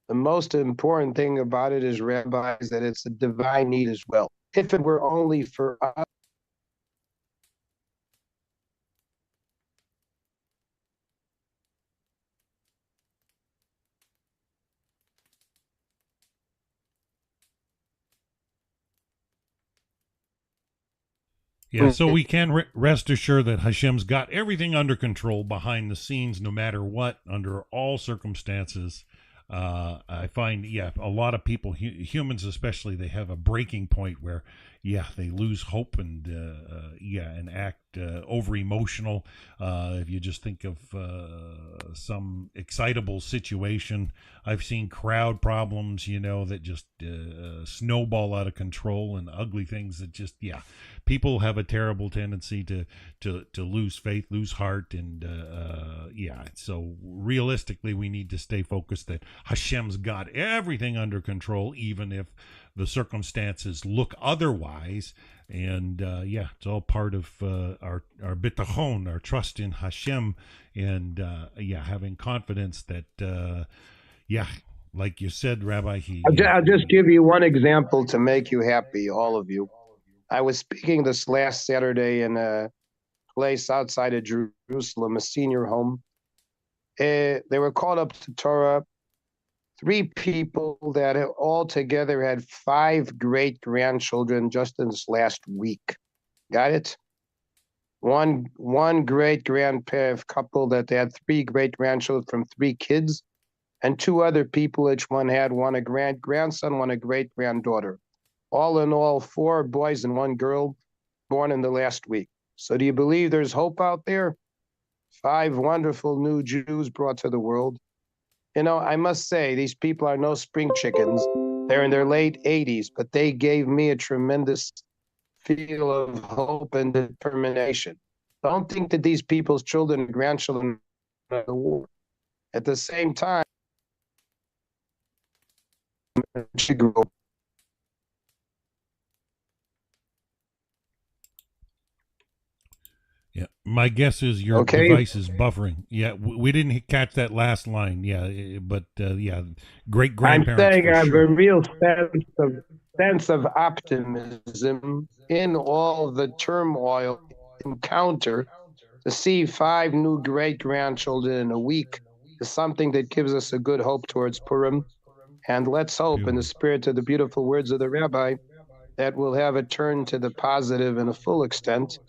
the most important thing about it is, Rabbi, is that it's a divine need as well. If it were only for us, Yeah, so we can rest assured that Hashem's got everything under control behind the scenes, no matter what, under all circumstances. I find, a lot of people, humans especially, they have a breaking point where, they lose hope and, and act over emotional. If you just think of some excitable situation, I've seen crowd problems, that just snowball out of control, and ugly things that just, people have a terrible tendency to lose faith, lose heart, and so realistically, we need to stay focused that Hashem's got everything under control, even if the circumstances look otherwise. And it's all part of our bitachon, our trust in Hashem, and having confidence that like you said, Rabbi, I'll just give you one example to make you happy, all of you. I was speaking this last Saturday in a place outside of Jerusalem, a senior home. They were called up to Torah. 3 people that all together had 5 great-grandchildren just in this last week. Got it? One great-grandparent couple that they had 3 great-grandchildren from 3 kids, and 2 other people, each one had one a grandson, one a great-granddaughter. All in all, 4 boys and 1 girl born in the last week. So do you believe there's hope out there? 5 wonderful new Jews brought to the world. I must say, these people are no spring chickens. They're in their late 80s, but they gave me a tremendous feel of hope and determination. Don't think that these people's children and grandchildren are the war. At the same time, Yeah, my guess is your device is buffering. Yeah, we didn't catch that last line. Yeah, but great grandparents. I'm saying I have sure. a real sense of optimism in all the turmoil encounter. To see 5 new great grandchildren in a week is something that gives us a good hope towards Purim. And let's hope, in the spirit of the beautiful words of the rabbi, that we'll have a turn to the positive in a full extent,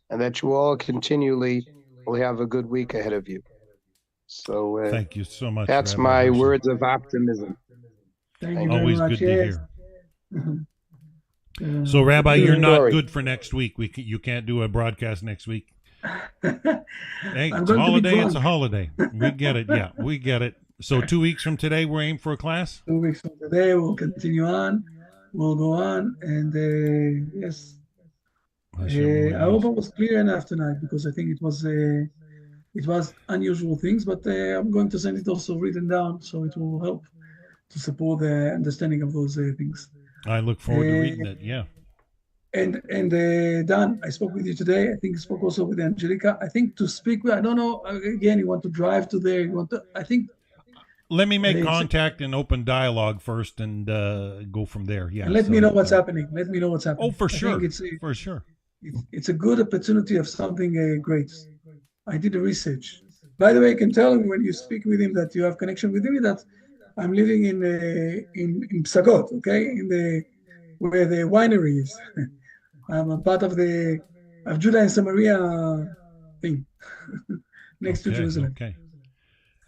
and that you all continually will have a good week ahead of you. So thank you so much. That's Rabbi my Hershey. words of optimism. Thank you Always very much. good to hear. So, Rabbi, you're not good for next week. You can't do a broadcast next week. Hey, it's a holiday. It's a holiday. We get it. Yeah, we get it. So 2 weeks from today, we're aiming for a class? 2 weeks from today, we'll continue on. We'll go on. And yes, I hope I was clear enough tonight, because I think it was unusual things, but I'm going to send it also written down, so it will help to support the understanding of those things. I look forward to reading it. Yeah. Dan, I spoke with you today. I think I spoke also with Angelica. I think to speak with, I don't know, again, you want to drive to there, you want to, I think. Let me make it's- contact and open dialogue first and go from there. Yeah. And let me know what's happening. Let me know what's happening. Oh, for I sure. think For sure. it's a good opportunity of something great. I did the research. By the way, I can tell him when you speak with him that you have connection with him that I'm living in Psagot, okay, where the winery is. I'm a part of Judah and Samaria thing next to Jerusalem. Okay.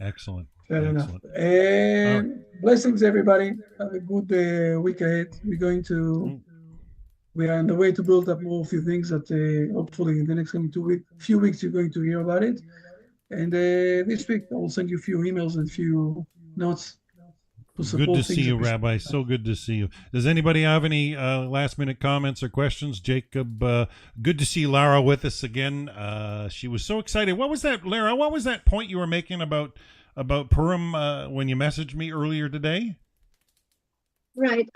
Excellent. Fair enough. Excellent. And blessings, everybody. Have a good week ahead. We are on the way to build up more few things that hopefully in the next coming few weeks you're going to hear about it. And this week I will send you a few emails and a few notes to support Good to things see you, that we- Rabbi. So good to see you. Does anybody have any last-minute comments or questions? Jacob, good to see Lara with us again. She was so excited. What was that, Lara? What was that point you were making about Purim when you messaged me earlier today? Right.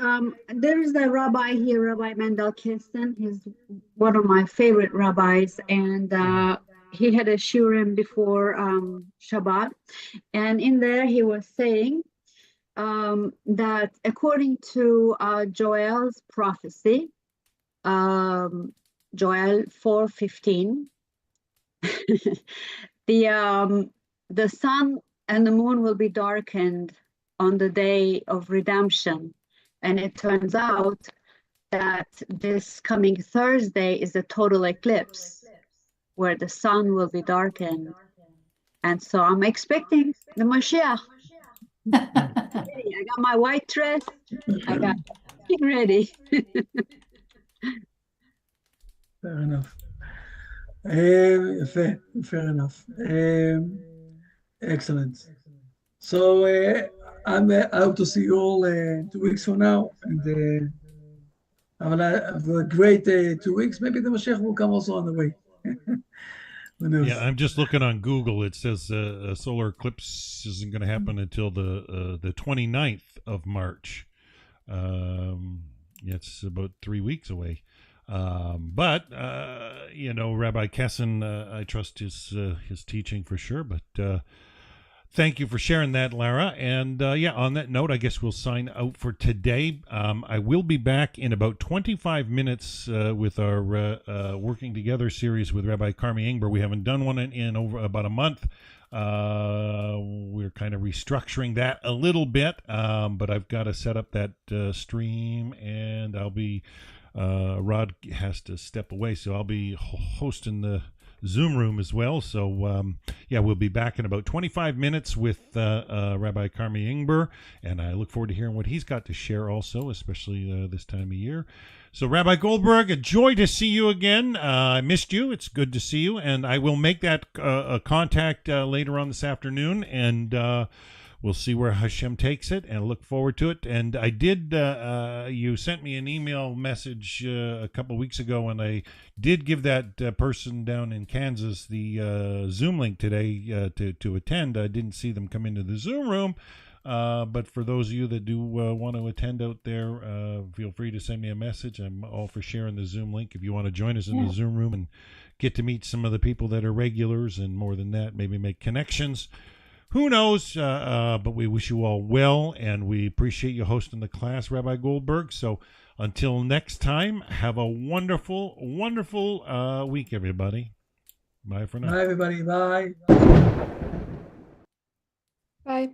There's a rabbi here, Rabbi Mendel Kirsten. He's one of my favorite rabbis, and he had a shurim before Shabbat, and in there he was saying that according to Joel's prophecy, Joel 4:15, the sun and the moon will be darkened on the day of redemption. And it turns out that this coming Thursday is a total eclipse where the sun will be darkened. And so I'm expecting the Mashiach. I got my white dress. I got it ready. Fair enough. Fair enough. Excellent. So I hope to see you all 2 weeks from now, and have a great 2 weeks. Maybe the Mashiach will come also on the way. Who knows? Yeah, I'm just looking on Google. It says a solar eclipse isn't going to happen until the 29th of March. It's about 3 weeks away. But Rabbi Kessin, I trust his teaching for sure. But thank you for sharing that, Lara. And on that note, I guess we'll sign out for today. I will be back in about 25 minutes with our Working Together series with Rabbi Carmi Ingber. We haven't done one in over about a month. We're kind of restructuring that a little bit, but I've got to set up that stream, and I'll be Rod has to step away, so I'll be hosting the Zoom room as well. So we'll be back in about 25 minutes with Rabbi Carmi Ingber, and I look forward to hearing what he's got to share also, especially this time of year. So Rabbi Goldberg, a joy to see you again. I missed you. It's good to see you, and I will make that contact later on this afternoon, and we'll see where Hashem takes it, and look forward to it. And I did, you sent me an email message a couple weeks ago, and I did give that person down in Kansas the Zoom link today to attend. I didn't see them come into the Zoom room, but for those of you that do want to attend out there, feel free to send me a message. I'm all for sharing the Zoom link if you want to join us in the Zoom room and get to meet some of the people that are regulars, and more than that, maybe make connections. Who knows? But we wish you all well, and we appreciate you hosting the class, Rabbi Goldberg. So until next time, have a wonderful, wonderful week, everybody. Bye for now. Bye, everybody. Bye. Bye.